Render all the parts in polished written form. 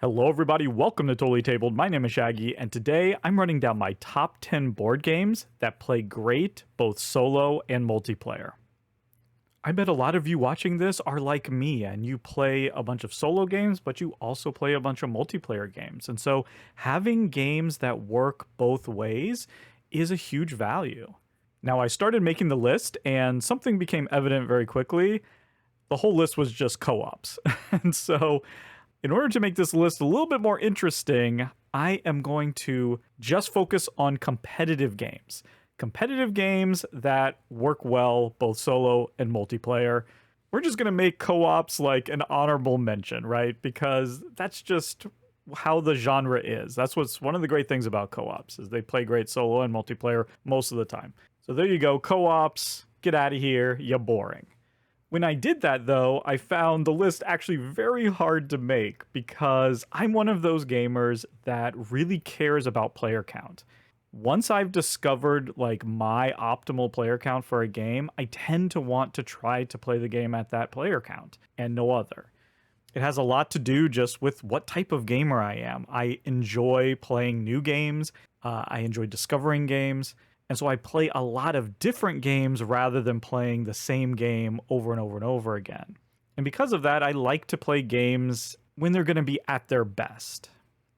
Hello everybody, welcome to Totally Tabled. My name is Shaggy, and today I'm running down my top 10 board games that play great both solo and multiplayer. I bet a lot of you watching this are like me, and you play a bunch of solo games, but you also play a bunch of multiplayer games. And so having games that work both ways is a huge value. Now, I started making the list, and something became evident very quickly. The whole list was just co-ops. And so in order to make this list a little bit more interesting, I am going to just focus on competitive games. Competitive games that work well, both solo and multiplayer. We're just going to make co-ops like an honorable mention, right? Because that's just how the genre is. That's what's one of the great things about co-ops, is they play great solo and multiplayer most of the time. So there you go, co-ops, get out of here, you're boring. When I did that, though, I found the list actually very hard to make because I'm one of those gamers that really cares about player count. Once I've discovered like my optimal player count for a game, I tend to want to try to play the game at that player count and no other. It has a lot to do just with what type of gamer I am. I enjoy playing new games. I enjoy discovering games. And so I play a lot of different games rather than playing the same game over and over and over again. And because of that, I like to play games when they're going to be at their best.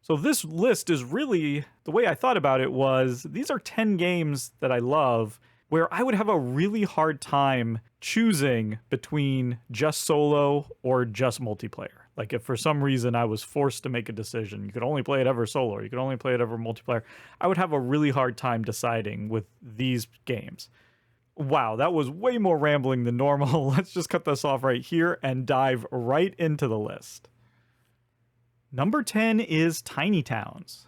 So this list is really, the way I thought about it was, these are 10 games that I love where I would have a really hard time choosing between just solo or just multiplayer. Like if for some reason I was forced to make a decision, you could only play it ever solo or you could only play it ever multiplayer, I would have a really hard time deciding with these games. Wow, that was way more rambling than normal. Let's just cut this off right here and dive right into the list. Number 10 is Tiny Towns.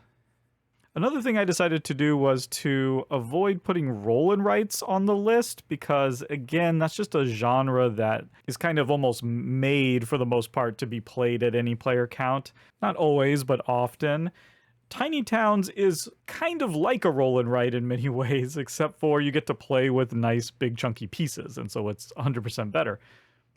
Another thing I decided to do was to avoid putting roll and writes on the list because, again, that's just a genre that is kind of almost made for the most part to be played at any player count. Not always, but often. Tiny Towns is kind of like a roll and write in many ways, except for you get to play with nice big chunky pieces, and so it's 100% better.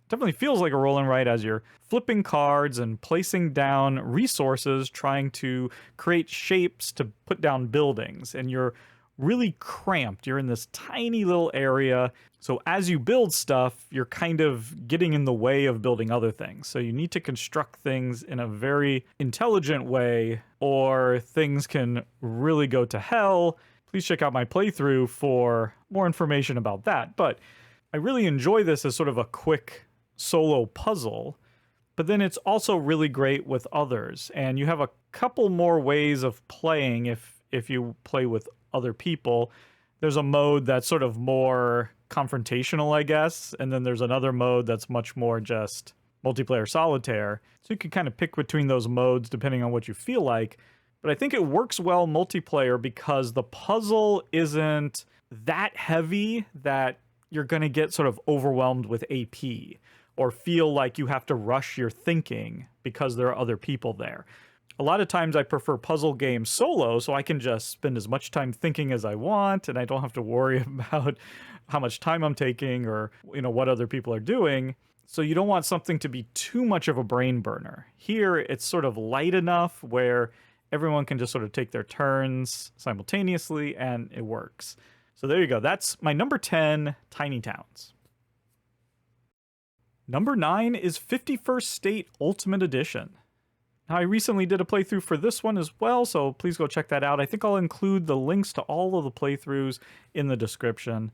Definitely feels like a roll and write as you're flipping cards and placing down resources, trying to create shapes to put down buildings. And you're really cramped. You're in this tiny little area. So as you build stuff, you're kind of getting in the way of building other things. So you need to construct things in a very intelligent way, or things can really go to hell. Please check out my playthrough for more information about that. But I really enjoy this as sort of a quick solo puzzle, but then it's also really great with others, and you have a couple more ways of playing if you play with other people. There's a mode that's sort of more confrontational, I guess, and then there's another mode that's much more just multiplayer solitaire, so you can kind of pick between those modes depending on what you feel like. But I think it works well multiplayer because the puzzle isn't that heavy that you're going to get sort of overwhelmed with AP or feel like you have to rush your thinking because there are other people there. A lot of times I prefer puzzle games solo, so I can just spend as much time thinking as I want, and I don't have to worry about how much time I'm taking or, what other people are doing. So you don't want something to be too much of a brain burner. Here, it's sort of light enough where everyone can just sort of take their turns simultaneously, and it works. So there you go. That's my number 10, Tiny Towns. Number 9 is 51st State Ultimate Edition. Now, I recently did a playthrough for this one as well, so please go check that out. I think I'll include the links to all of the playthroughs in the description.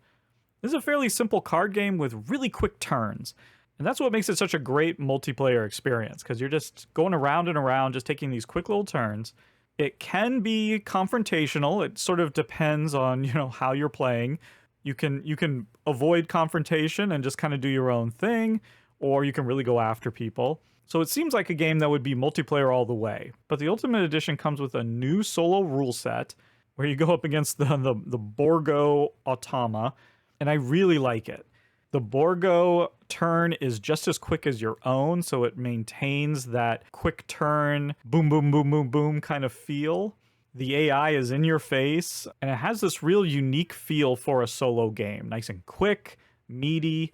This is a fairly simple card game with really quick turns, and that's what makes it such a great multiplayer experience, because you're just going around and around, just taking these quick little turns. It can be confrontational. It sort of depends on, how you're playing. You can avoid confrontation and just kind of do your own thing, or you can really go after people. So it seems like a game that would be multiplayer all the way. But the Ultimate Edition comes with a new solo rule set where you go up against the Borgo Automa, and I really like it. The Borgo turn is just as quick as your own, so it maintains that quick turn, boom, boom, boom, boom, boom kind of feel. The AI is in your face, and it has this real unique feel for a solo game. Nice and quick, meaty,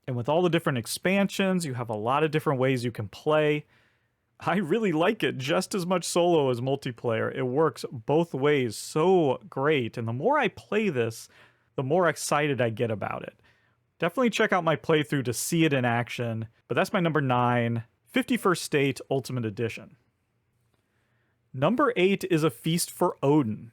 and with all the different expansions, you have a lot of different ways you can play. I really like it just as much solo as multiplayer. It works both ways so great. And the more I play this, the more excited I get about it. Definitely check out my playthrough to see it in action. But that's my number 9, 51st State Ultimate Edition. Number 8 is A Feast for Odin.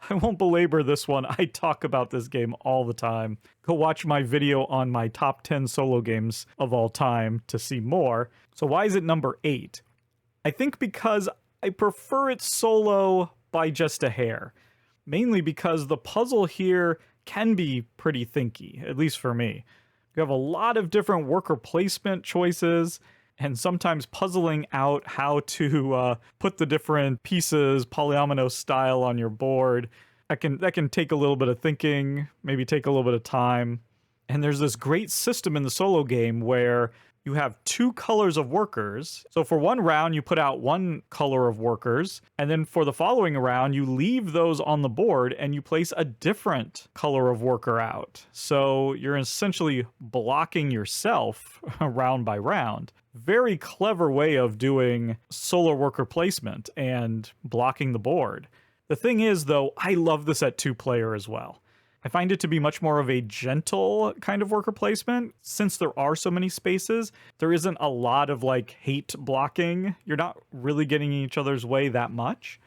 I won't belabor this one. I talk about this game all the time. Go watch my video on my top 10 solo games of all time to see more. So why is it number 8? I think because I prefer it solo by just a hair. Mainly because the puzzle here can be pretty thinky, at least for me. You have a lot of different worker placement choices, and sometimes puzzling out how to put the different pieces polyomino style on your board. That can take a little bit of thinking, maybe take a little bit of time. And there's this great system in the solo game where you have 2 colors of workers. So for one round, you put out 1 color of workers, and then for the following round, you leave those on the board and you place a different color of worker out. So you're essentially blocking yourself round by round. Very clever way of doing solo worker placement and blocking the board. The thing is, though, I love this at 2-player as well. I find it to be much more of a gentle kind of worker placement. Since there are so many spaces, there isn't a lot of like hate blocking. You're not really getting in each other's way that much.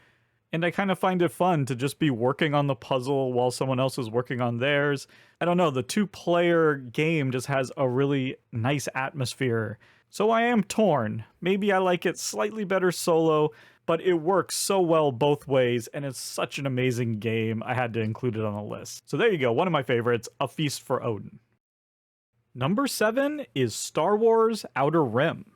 And I kind of find it fun to just be working on the puzzle while someone else is working on theirs. I don't know, the 2-player game just has a really nice atmosphere. So I am torn. Maybe I like it slightly better solo, but it works so well both ways, and it's such an amazing game, I had to include it on the list. So there you go, one of my favorites, A Feast for Odin. Number 7 is Star Wars Outer Rim.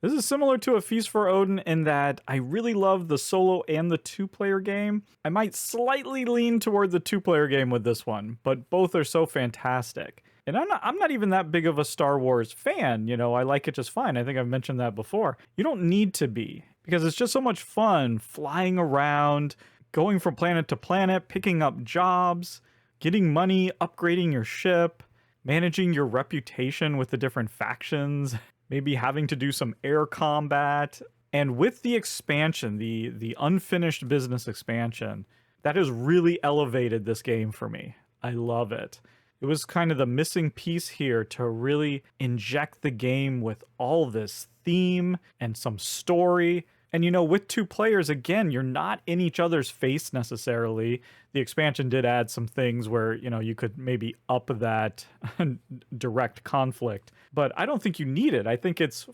This is similar to A Feast for Odin in that I really love the solo and the 2-player game. I might slightly lean toward the 2-player game with this one, but both are so fantastic. And I'm not even that big of a Star Wars fan, you know, I like it just fine. I think I've mentioned that before. You don't need to be, because it's just so much fun flying around, going from planet to planet, picking up jobs, getting money, upgrading your ship, managing your reputation with the different factions, maybe having to do some air combat. And with the expansion, the unfinished business expansion, that has really elevated this game for me. I love it. It was kind of the missing piece here to really inject the game with all this theme and some story. And, you know, with 2 players, again, you're not in each other's face necessarily. The expansion did add some things where, you know, you could maybe up that direct conflict. But I don't think you need it. I think it's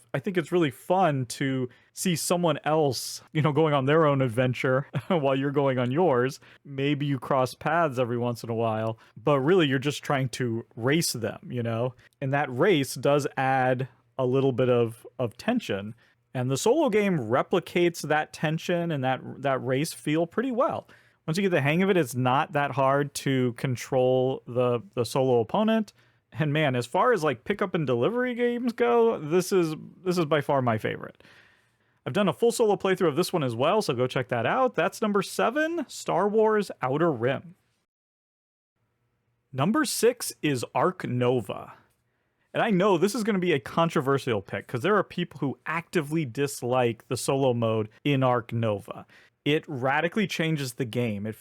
really fun to see someone else, you know, going on their own adventure while you're going on yours. Maybe you cross paths every once in a while, but really you're just trying to race them, you know? And that race does add a little bit of tension. And the solo game replicates that tension and that race feel pretty well. Once you get the hang of it, it's not that hard to control the solo opponent. And man, as far as like pickup and delivery games go, this is by far my favorite. I've done a full solo playthrough of this one as well, so go check that out. That's number 7, Star Wars Outer Rim. Number 6 is Ark Nova. And I know this is going to be a controversial pick because there are people who actively dislike the solo mode in Ark Nova. It radically changes the game. It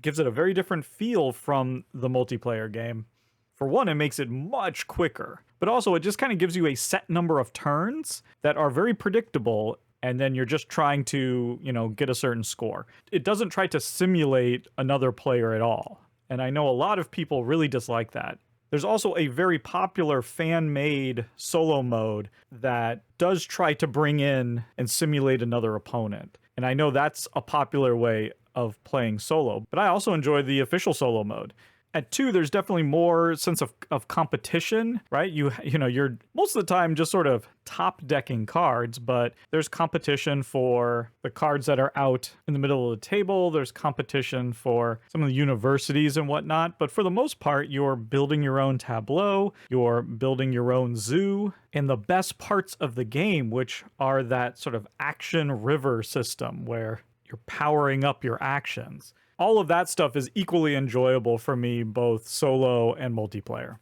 gives it a very different feel from the multiplayer game. For one, it makes it much quicker, but also it just kind of gives you a set number of turns that are very predictable, and then you're just trying to, you know, get a certain score. It doesn't try to simulate another player at all. And I know a lot of people really dislike that. There's also a very popular fan-made solo mode that does try to bring in and simulate another opponent. And I know that's a popular way of playing solo, but I also enjoy the official solo mode. At 2, there's definitely more sense of competition, right? You know, you're most of the time just sort of top decking cards, but there's competition for the cards that are out in the middle of the table. There's competition for some of the universities and whatnot. But for the most part, you're building your own tableau, you're building your own zoo, and the best parts of the game, which are that sort of action river system where you're powering up your actions. All of that stuff is equally enjoyable for me, both solo and multiplayer.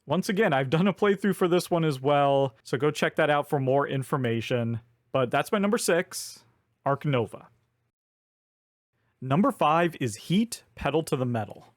Once again, I've done a playthrough for this one as well, so go check that out for more information. But that's my number 6, Ark Nova. Number 5 is Heat Pedal to the Metal.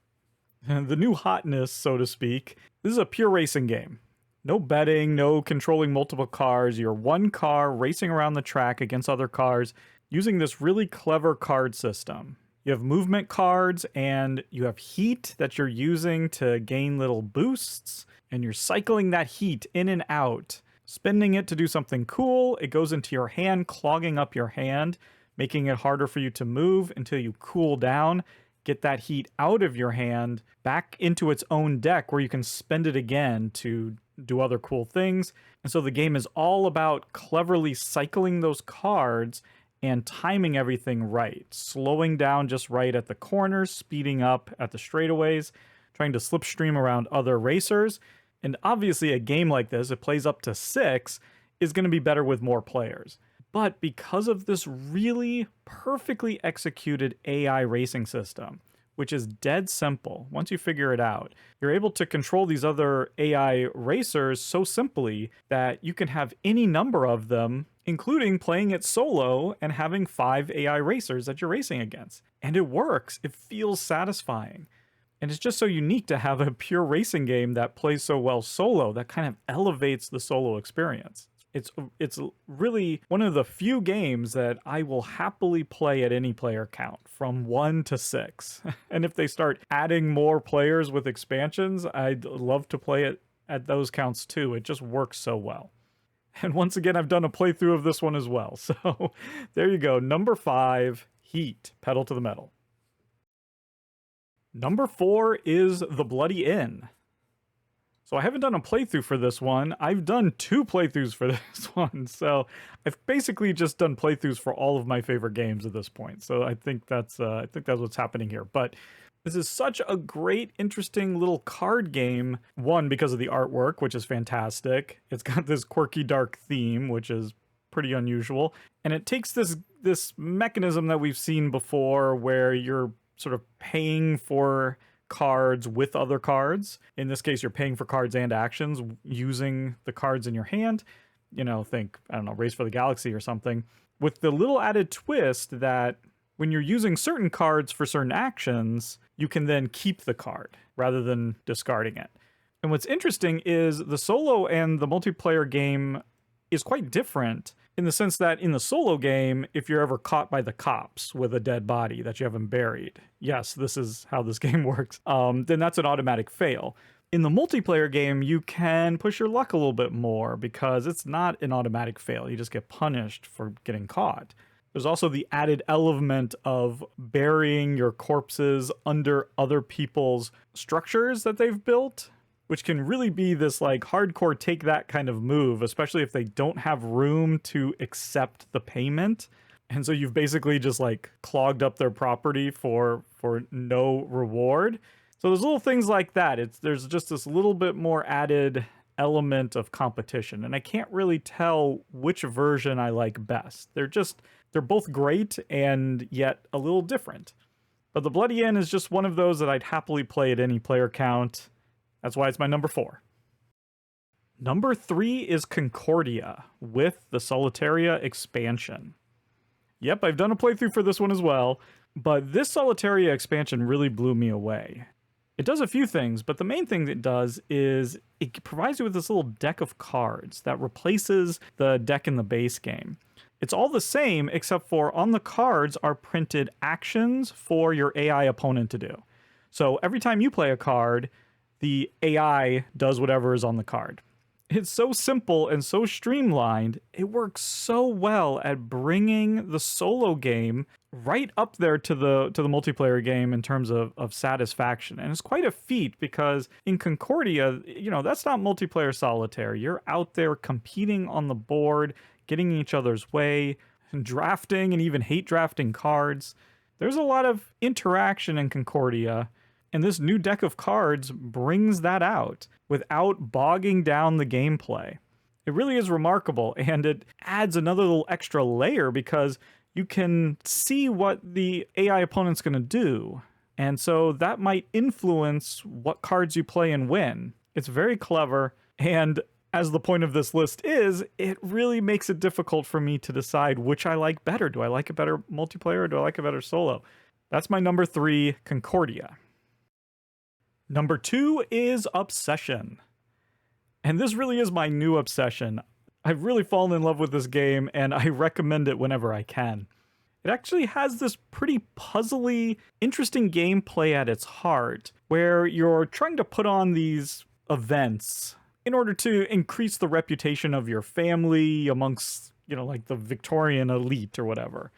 The new hotness, so to speak. This is a pure racing game. No betting, no controlling multiple cars. You're one car racing around the track against other cars using this really clever card system. You have movement cards and you have heat that you're using to gain little boosts, and you're cycling that heat in and out, spending it to do something cool. It goes into your hand, clogging up your hand, making it harder for you to move until you cool down, get that heat out of your hand, back into its own deck where you can spend it again to do other cool things. And so the game is all about cleverly cycling those cards and timing everything right, slowing down just right at the corners, speeding up at the straightaways, trying to slipstream around other racers. And obviously a game like this, it plays up to 6, is going to be better with more players. But because of this really perfectly executed AI racing system, which is dead simple, once you figure it out, you're able to control these other AI racers so simply that you can have any number of them, including playing it solo and having 5 AI racers that you're racing against. And it works. It feels satisfying. And it's just so unique to have a pure racing game that plays so well solo, that kind of elevates the solo experience. It's really one of the few games that I will happily play at any player count, from 1 to 6. And if they start adding more players with expansions, I'd love to play it at those counts too. It just works so well. And once again, I've done a playthrough of this one as well. So there you go. Number 5, Heat, Pedal to the Metal. Number 4 is The Bloody Inn. So I haven't done a playthrough for this one. I've done 2 playthroughs for this one. So I've basically just done playthroughs for all of my favorite games at this point. So I think that's what's happening here. But this is such a great, interesting little card game. One, because of the artwork, which is fantastic. It's got this quirky, dark theme, which is pretty unusual. And it takes this mechanism that we've seen before where you're sort of paying for cards with other cards. In this case, you're paying for cards and actions using the cards in your hand. You know, think, I don't know, Race for the Galaxy or something. With the little added twist that when you're using certain cards for certain actions, you can then keep the card rather than discarding it. And what's interesting is the solo and the multiplayer game is quite different in the sense that in the solo game, if you're ever caught by the cops with a dead body that you haven't buried, yes, this is how this game works, then that's an automatic fail. In the multiplayer game, you can push your luck a little bit more because it's not an automatic fail. You just get punished for getting caught. There's also the added element of burying your corpses under other people's structures that they've built, which can really be this like hardcore take that kind of move, especially if they don't have room to accept the payment. And so you've basically just like clogged up their property for no reward. So there's little things like that. There's just this little bit more added element of competition. And I can't really tell which version I like best. They're both great and yet a little different. But the Bloody Inn is just one of those that I'd happily play at any player count. That's why it's my number 4. Number 3 is Concordia with the Solitaria expansion. Yep, I've done a playthrough for this one as well, but this Solitaria expansion really blew me away. It does a few things, but the main thing it does is it provides you with this little deck of cards that replaces the deck in the base game. It's all the same, except for on the cards are printed actions for your AI opponent to do. So every time you play a card, the AI does whatever is on the card. It's so simple and so streamlined. It works so well at bringing the solo game right up there to the multiplayer game in terms of satisfaction. And it's quite a feat because in Concordia, you know, that's not multiplayer solitaire. You're out there competing on the board, getting in each other's way, drafting and even hate drafting cards. There's a lot of interaction in Concordia. And this new deck of cards brings that out without bogging down the gameplay. It really is remarkable, and it adds another little extra layer because you can see what the AI opponent's going to do. And so that might influence what cards you play and when. It's very clever, and as the point of this list is, it really makes it difficult for me to decide which I like better. Do I like it better multiplayer or do I like it better solo? That's my number 3, Concordia. Number 2 is Obsession. And this really is my new obsession. I've really fallen in love with this game, and I recommend it whenever I can. It actually has this pretty puzzly, interesting gameplay at its heart, where you're trying to put on these events in order to increase the reputation of your family amongst, like the Victorian elite or whatever.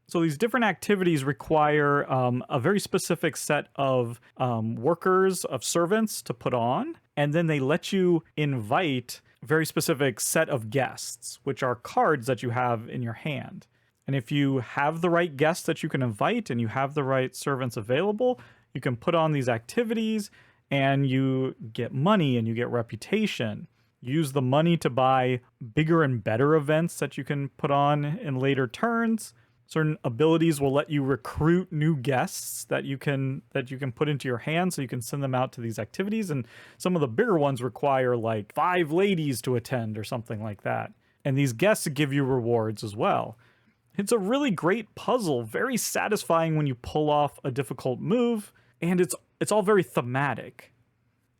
So these different activities require a very specific set of workers, of servants to put on, and then they let you invite a very specific set of guests, which are cards that you have in your hand. And if you have the right guests that you can invite and you have the right servants available, you can put on these activities and you get money and you get reputation. Use the money to buy bigger and better events that you can put on in later turns. Certain abilities will let you recruit new guests that you can put into your hand, so you can send them out to these activities. And some of the bigger ones require like 5 ladies to attend or something like that. And these guests give you rewards as well. It's a really great puzzle, very satisfying when you pull off a difficult move, and it's all very thematic.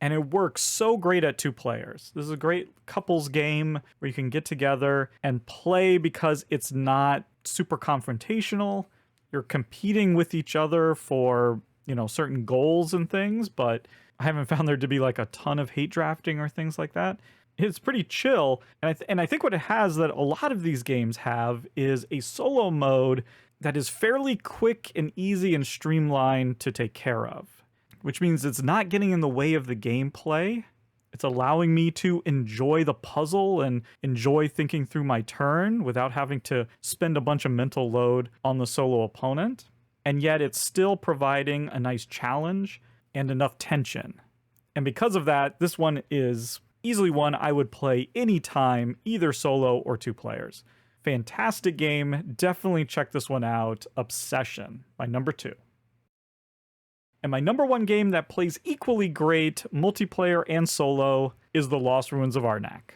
And it works so great at 2 players. This is a great couples game where you can get together and play because it's not super confrontational. You're competing with each other for, certain goals and things, but I haven't found there to be like a ton of hate drafting or things like that. It's pretty chill. And I think what it has that a lot of these games have is a solo mode that is fairly quick and easy and streamlined to take care of, which means it's not getting in the way of the gameplay. It's allowing me to enjoy the puzzle and enjoy thinking through my turn without having to spend a bunch of mental load on the solo opponent. And yet it's still providing a nice challenge and enough tension. And because of that, this one is easily one I would play anytime, either solo or 2 players. Fantastic game. Definitely check this one out. Obsession, my number 2. And my number 1 game that plays equally great, multiplayer and solo, is The Lost Ruins of Arnak.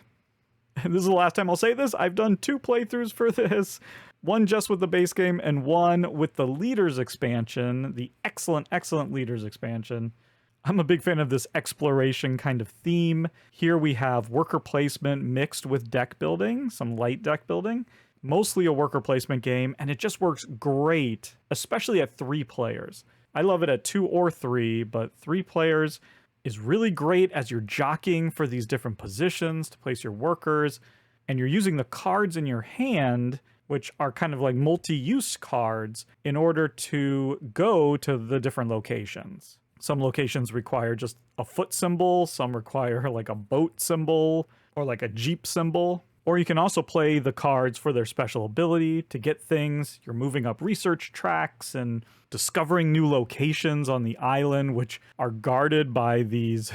And this is the last time I'll say this. I've done 2 playthroughs for this. One just with the base game and one with the Leaders expansion, the excellent, excellent Leaders expansion. I'm a big fan of this exploration kind of theme. Here we have worker placement mixed with deck building, some light deck building. Mostly a worker placement game, and it just works great, especially at 3 players. I love it at 2 or 3, but 3 players is really great as you're jockeying for these different positions to place your workers, and you're using the cards in your hand, which are kind of like multi-use cards, in order to go to the different locations. Some locations require just a foot symbol, some require like a boat symbol, or like a jeep symbol. Or you can also play the cards for their special ability to get things. You're moving up research tracks and discovering new locations on the island, which are guarded by these,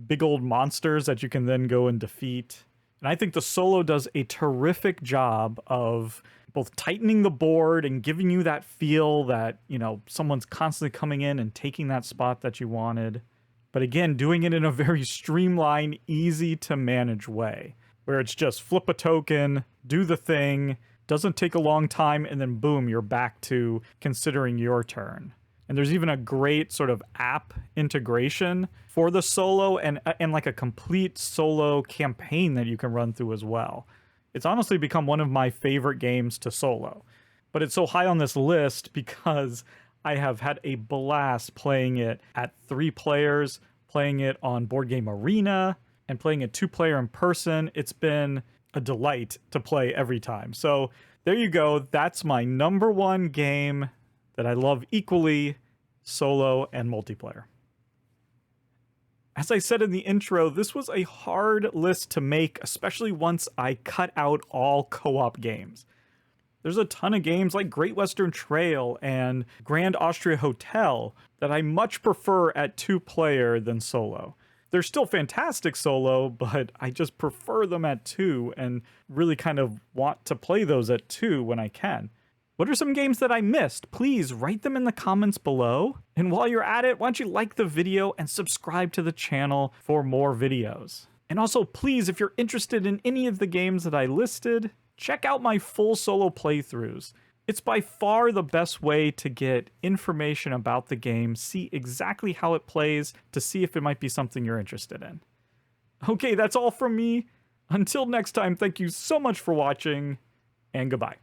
big old monsters that you can then go and defeat. And I think the solo does a terrific job of both tightening the board and giving you that feel that, someone's constantly coming in and taking that spot that you wanted. But again, doing it in a very streamlined, easy to manage way, where it's just flip a token, do the thing, doesn't take a long time, and then boom, you're back to considering your turn. And there's even a great sort of app integration for the solo and like a complete solo campaign that you can run through as well. It's honestly become one of my favorite games to solo. But it's so high on this list because I have had a blast playing it at 3 players, playing it on Board Game Arena, and playing it 2-player in person. It's been a delight to play every time. So there you go. That's my number 1 game that I love equally, solo and multiplayer. As I said in the intro, this was a hard list to make, especially once I cut out all co-op games. There's a ton of games like Great Western Trail and Grand Austria Hotel that I much prefer at 2-player than solo. They're still fantastic solo, but I just prefer them at 2 and really kind of want to play those at 2 when I can. What are some games that I missed? Please write them in the comments below. And while you're at it, why don't you like the video and subscribe to the channel for more videos. And also, please, if you're interested in any of the games that I listed, check out my full solo playthroughs. It's by far the best way to get information about the game, see exactly how it plays, to see if it might be something you're interested in. Okay, that's all from me. Until next time, thank you so much for watching, and goodbye.